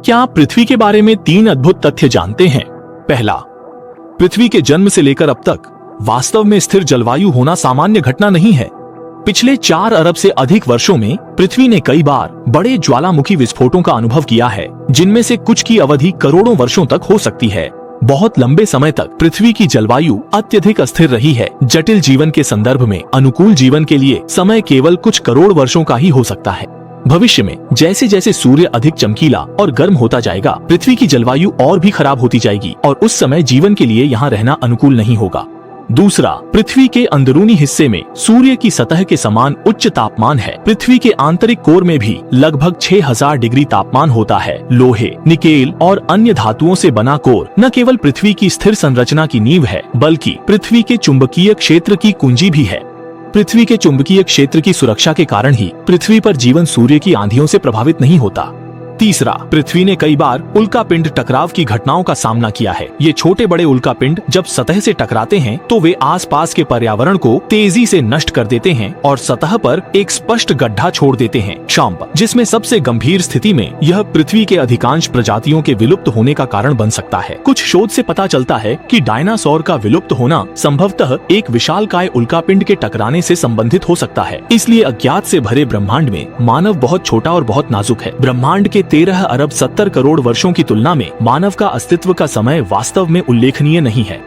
क्या आप पृथ्वी के बारे में 3 अद्भुत तथ्य जानते हैं? पहला, पृथ्वी के जन्म से लेकर अब तक वास्तव में स्थिर जलवायु होना सामान्य घटना नहीं है। पिछले 4 अरब से अधिक वर्षों में पृथ्वी ने कई बार बड़े ज्वालामुखी विस्फोटों का अनुभव किया है, जिनमें से कुछ की अवधि करोड़ों वर्षों तक हो सकती है। बहुत लंबे समय तक पृथ्वी की जलवायु अत्यधिक अस्थिर रही है। जटिल जीवन के संदर्भ में अनुकूल जीवन के लिए समय केवल कुछ करोड़ वर्षों का ही हो सकता है। भविष्य में जैसे जैसे सूर्य अधिक चमकीला और गर्म होता जाएगा, पृथ्वी की जलवायु और भी खराब होती जाएगी और उस समय जीवन के लिए यहाँ रहना अनुकूल नहीं होगा। दूसरा, पृथ्वी के अंदरूनी हिस्से में सूर्य की सतह के समान उच्च तापमान है। पृथ्वी के आंतरिक कोर में भी लगभग 6000 डिग्री तापमान होता है। लोहे, निकेल और अन्य धातुओं से बना कोर न केवल पृथ्वी की स्थिर संरचना की नींव है, बल्कि पृथ्वी के चुंबकीय क्षेत्र की कुंजी भी है। पृथ्वी के चुंबकीय क्षेत्र की सुरक्षा के कारण ही पृथ्वी पर जीवन सूर्य की आंधियों से प्रभावित नहीं होता। तीसरा, पृथ्वी ने कई बार उल्कापिंड टकराव की घटनाओं का सामना किया है। ये छोटे बड़े उल्कापिंड जब सतह से टकराते हैं तो वे आसपास के पर्यावरण को तेजी से नष्ट कर देते हैं और सतह पर एक स्पष्ट गड्ढा छोड़ देते हैं, शॉम्प, जिसमें सबसे गंभीर स्थिति में यह पृथ्वी के अधिकांश प्रजातियों के विलुप्त होने का कारण बन सकता है। कुछ शोध से पता चलता है कि डायनासोर का विलुप्त होना संभवतः एक विशालकाय उल्कापिंड के टकराने से संबंधित हो सकता है। इसलिए अज्ञात से भरे ब्रह्मांड में मानव बहुत छोटा और बहुत नाजुक है। ब्रह्मांड के 13 अरब 70 करोड़ वर्षों की तुलना में मानव का अस्तित्व का समय वास्तव में उल्लेखनीय नहीं है।